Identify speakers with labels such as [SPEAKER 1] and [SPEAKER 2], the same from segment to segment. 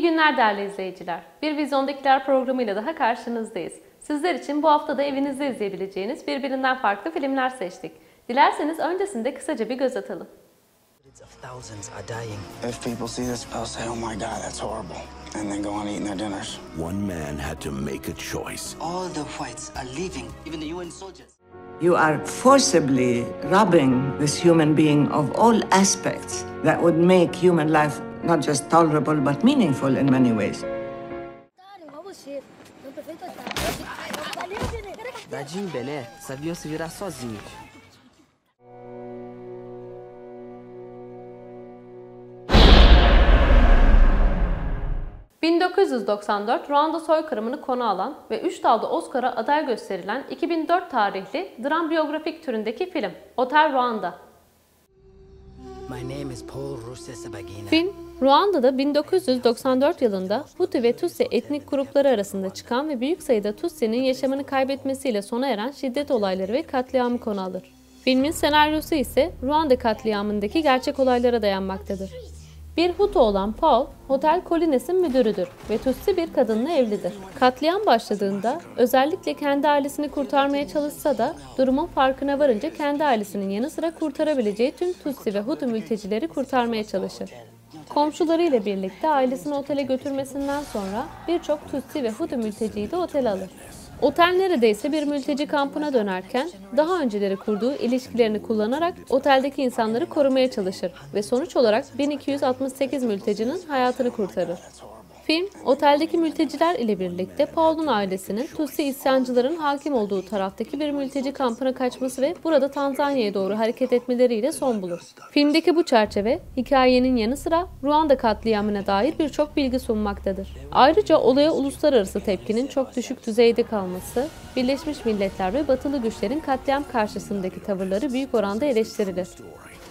[SPEAKER 1] İyi günler değerli izleyiciler. Bir Vizyondakiler programıyla daha karşınızdayız. Sizler için bu hafta da evinizde izleyebileceğiniz birbirinden farklı filmler seçtik. Dilerseniz öncesinde kısaca bir göz atalım.
[SPEAKER 2] If people see this, they'll say, "Oh my God, that's horrible," and then go on eating their dinners.
[SPEAKER 3] One man had to make a choice.
[SPEAKER 4] All the whites are leaving, even the UN soldiers.
[SPEAKER 5] You are forcibly robbing this human being of all aspects that would make human life not just tolerable but meaningful in many ways.
[SPEAKER 4] Dadinho e Bené sabiam se virar sozinhos.
[SPEAKER 1] ...1994 Ruanda soykırımını konu alan ve 3 dalda Oscar'a aday gösterilen 2004 tarihli dram biyografik türündeki film Hotel Ruanda. Film, Ruanda'da 1994 yılında Hutu ve Tutsi etnik grupları arasında çıkan ve büyük sayıda Tutsi'nin yaşamını kaybetmesiyle sona eren şiddet olayları ve katliamı konu alır. Filmin senaryosu ise Ruanda katliamındaki gerçek olaylara dayanmaktadır. Bir Hutu olan Paul, Hotel Colines'in müdürüdür ve Tutsi bir kadınla evlidir. Katliam başladığında özellikle kendi ailesini kurtarmaya çalışsa da durumun farkına varınca kendi ailesinin yanı sıra kurtarabileceği tüm Tutsi ve Hutu mültecileri kurtarmaya çalışır. Komşularıyla birlikte ailesini otele götürmesinden sonra birçok Tutsi ve Hutu mülteciyi de otele alır. Otel neredeyse bir mülteci kampına dönerken daha önceleri kurduğu ilişkilerini kullanarak oteldeki insanları korumaya çalışır ve sonuç olarak 1268 mültecinin hayatını kurtarır. Film, oteldeki mülteciler ile birlikte Paul'un ailesinin Tutsi isyancıların hakim olduğu taraftaki bir mülteci kampına kaçması ve burada Tanzanya'ya doğru hareket etmeleriyle son bulur. Filmdeki bu çerçeve, hikayenin yanı sıra Ruanda katliamına dair birçok bilgi sunmaktadır. Ayrıca olaya uluslararası tepkinin çok düşük düzeyde kalması, Birleşmiş Milletler ve batılı güçlerin katliam karşısındaki tavırları büyük oranda eleştirilir.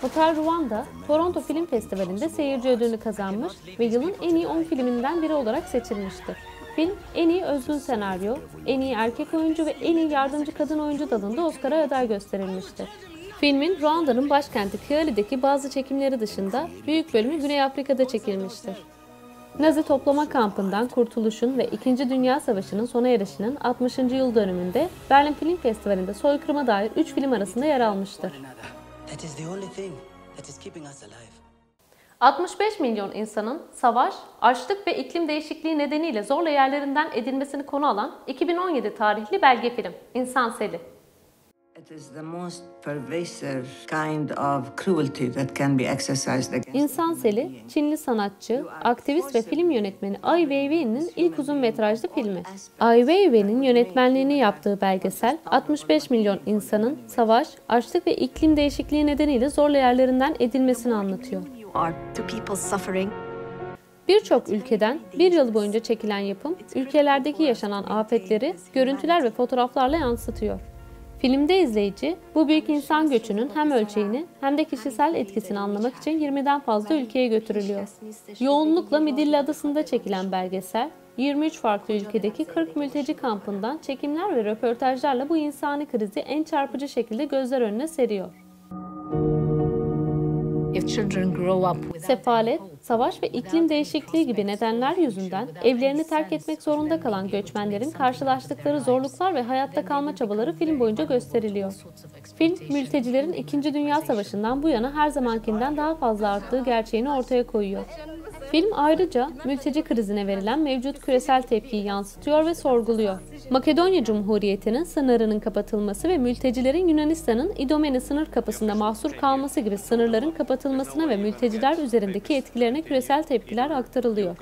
[SPEAKER 1] Hotel Ruanda, Toronto Film Festivali'nde seyirci ödülünü kazanmış ve yılın en iyi 10 filminden biri olarak seçilmiştir. Film, en iyi özgün senaryo, en iyi erkek oyuncu ve en iyi yardımcı kadın oyuncu dalında Oscar'a aday gösterilmiştir. Filmin, Ruanda'nın başkenti Kiali'deki bazı çekimleri dışında büyük bölümü Güney Afrika'da çekilmiştir. Nazi toplama kampından kurtuluşun ve 2. Dünya Savaşı'nın sona erişinin 60. yıl dönümünde Berlin Film Festivali'nde soykırıma dair 3 film arasında yer almıştır. 65 milyon insanın savaş, açlık ve iklim değişikliği nedeniyle zorla yerlerinden edilmesini konu alan 2017 tarihli belge film İnsan Seli.
[SPEAKER 5] It is the most pervasive kind of cruelty that can be exercised against.
[SPEAKER 1] İnsan Seli, Çinli sanatçı, aktivist ve film yönetmeni Ai Weiwei'nin ilk uzun metrajlı filmi. Ai Weiwei'nin yönetmenliğini yaptığı belgesel, 65 milyon insanın savaş, açlık ve iklim değişikliği nedeniyle zorla yerlerinden edilmesini anlatıyor. Birçok ülkeden bir yıl boyunca çekilen yapım, ülkelerdeki yaşanan afetleri görüntüler ve fotoğraflarla yansıtıyor. Filmde izleyici, bu büyük insan göçünün hem ölçeğini hem de kişisel etkisini anlamak için 20'den fazla ülkeye götürülüyor. Yoğunlukla Midilli Adası'nda çekilen belgesel, 23 farklı ülkedeki 40 mülteci kampından çekimler ve röportajlarla bu insani krizi en çarpıcı şekilde gözler önüne seriyor. Sefalet, savaş ve iklim değişikliği gibi nedenler yüzünden evlerini terk etmek zorunda kalan göçmenlerin karşılaştıkları zorluklar ve hayatta kalma çabaları film boyunca gösteriliyor. Film, mültecilerin 2. Dünya Savaşı'ndan bu yana her zamankinden daha fazla arttığı gerçeğini ortaya koyuyor. Film ayrıca mülteci krizine verilen mevcut küresel tepkiyi yansıtıyor ve sorguluyor. Makedonya Cumhuriyeti'nin sınırının kapatılması ve mültecilerin Yunanistan'ın İdomeni sınır kapısında mahsur kalması gibi sınırların kapatılmasına ve mülteciler üzerindeki etkilerine küresel tepkiler aktarılıyor.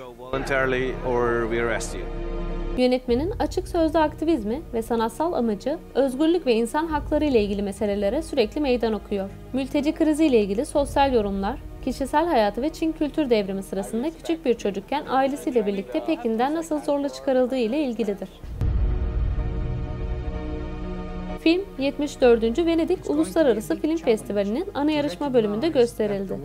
[SPEAKER 1] Yönetmenin açık sözlü aktivizmi ve sanatsal amacı özgürlük ve insan hakları ile ilgili meselelere sürekli meydan okuyor. Mülteci krizi ile ilgili sosyal yorumlar, kişisel hayatı ve Çin kültür devrimi sırasında küçük bir çocukken ailesiyle birlikte Pekin'den nasıl zorla çıkarıldığı ile ilgilidir. Film, 74. Venedik Uluslararası Film Festivali'nin ana yarışma bölümünde gösterildi.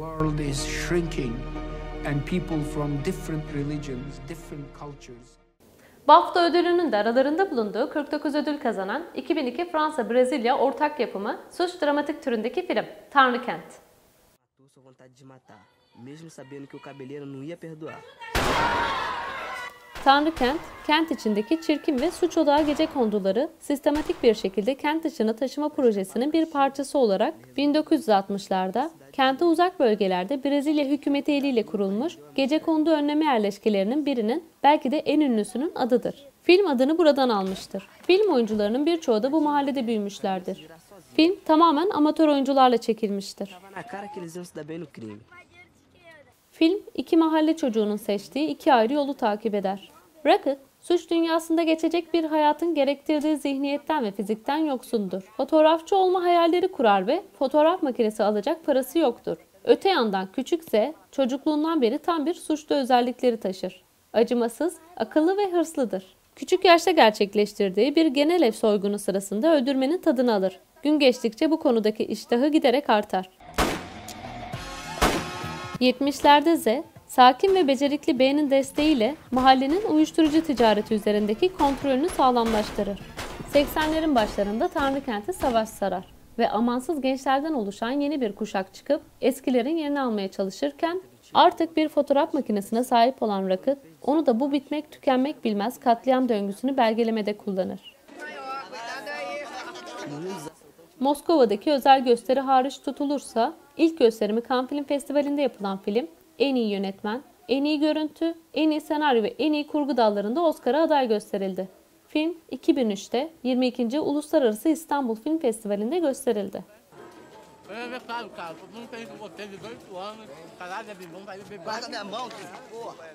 [SPEAKER 1] BAFTA ödülünün de aralarında bulunduğu 49 ödül kazanan 2002 Fransa-Brezilya ortak yapımı suç dramatik türündeki film Tanrı Kent.
[SPEAKER 4] mesmo sabendo que o cabeleireiro não ia perdoar.
[SPEAKER 1] Tanrı Kent, kent içindeki çirkin ve suç odağı gecekonduları sistematik bir şekilde kent dışına taşıma projesinin bir parçası olarak 1960'larda kente uzak bölgelerde Brezilya hükümeti eliyle kurulmuş gecekondu önleme yerleşkelerinin birinin belki de en ünlüsünün adıdır. Film adını buradan almıştır. Film oyuncularının birçoğu da bu mahallede büyümüşlerdir. Film tamamen amatör oyuncularla çekilmiştir.
[SPEAKER 4] Tava na cara que eles iam se dar bem no crime.
[SPEAKER 1] Film, iki mahalle çocuğunun seçtiği iki ayrı yolu takip eder. Rocket, suç dünyasında geçecek bir hayatın gerektirdiği zihniyetten ve fizikten yoksundur. Fotoğrafçı olma hayalleri kurar ve fotoğraf makinesi alacak parası yoktur. Öte yandan küçükse çocukluğundan beri tam bir suçlu özellikleri taşır. Acımasız, akıllı ve hırslıdır. Küçük yaşta gerçekleştirdiği bir genel ev soygunu sırasında öldürmenin tadını alır. Gün geçtikçe bu konudaki iştahı giderek artar. 70'lerde Z, sakin ve becerikli B'nin desteğiyle mahallenin uyuşturucu ticareti üzerindeki kontrolünü sağlamlaştırır. 80'lerin başlarında Tanrı Kent'i savaş sarar ve amansız gençlerden oluşan yeni bir kuşak çıkıp eskilerin yerini almaya çalışırken artık bir fotoğraf makinesine sahip olan Rocket, onu da bu bitmek tükenmek bilmez katliam döngüsünü belgelemede kullanır. Moskova'daki özel gösteri hariç tutulursa, ilk gösterimi Cannes Film Festivali'nde yapılan film, en iyi yönetmen, en iyi görüntü, en iyi senaryo ve en iyi kurgu dallarında Oscar'a aday gösterildi. Film, 2003'te 22. Uluslararası İstanbul Film Festivali'nde gösterildi.
[SPEAKER 4] Guarda minha mão, porra.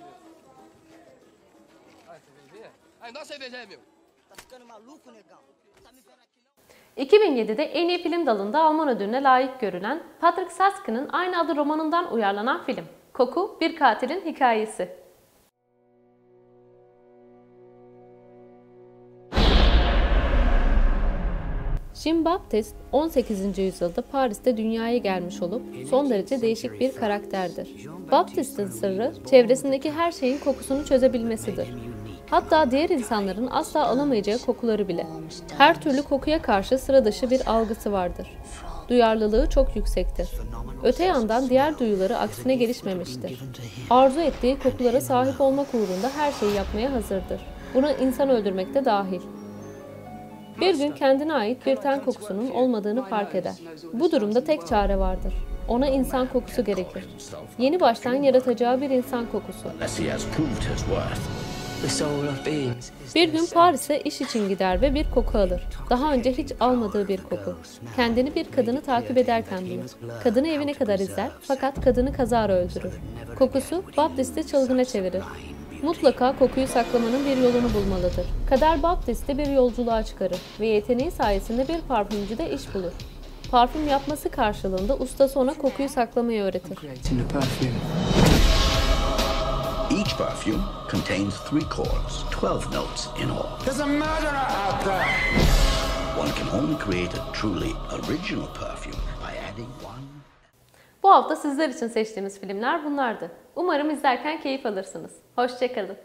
[SPEAKER 6] Aí, dá uma cerveja aí, meu.
[SPEAKER 4] Tá ficando maluco, negão? Tá me vendo aqui não?
[SPEAKER 1] 2007'de en iyi film dalında Alman ödülüne layık görülen Patrick Saski'nin aynı adlı romanından uyarlanan film. Koku, bir katilin hikayesi. Jean-Baptiste 18. yüzyılda Paris'te dünyaya gelmiş olup son derece değişik bir karakterdir. Baptiste'in sırrı çevresindeki her şeyin kokusunu çözebilmesidir. Hatta diğer insanların asla alamayacağı kokuları bile. Her türlü kokuya karşı sıra dışı bir algısı vardır. Duyarlılığı çok yüksektir. Öte yandan diğer duyuları aksine gelişmemiştir. Arzu ettiği kokulara sahip olmak uğrunda her şeyi yapmaya hazırdır. Buna insan öldürmek de dahil. Bir gün kendine ait bir ten kokusunun olmadığını fark eder. Bu durumda tek çare vardır. Ona insan kokusu gerekir. Yeni baştan yaratacağı bir insan kokusu.
[SPEAKER 3] Unless he has proved his worth.
[SPEAKER 4] The soul of beings.
[SPEAKER 1] Bir gün Paris'e iş için gider ve bir koku alır. Daha önce hiç almadığı bir koku. Kendini bir kadını takip ederken bulur. Kadını evine kadar izler fakat kadını kazara öldürür. Kokusu Baptiste'i çılgına çevirir. Mutlaka kokuyu saklamanın bir yolunu bulmalıdır. Kader Baptiste'i bir yolculuğa çıkarır ve yeteneği sayesinde bir parfümcüde iş bulur. Parfüm yapması karşılığında ustası ona kokuyu saklamayı öğretir.
[SPEAKER 4] Creating the perfume.
[SPEAKER 3] Each perfume contains 3 chords, 12 notes in all.
[SPEAKER 2] There's a murderer out there!
[SPEAKER 3] One can only create a truly original perfume by adding one.
[SPEAKER 1] Bu hafta sizler için seçtiğimiz filmler bunlardı. Umarım izlerken keyif alırsınız. Hoşça kalın.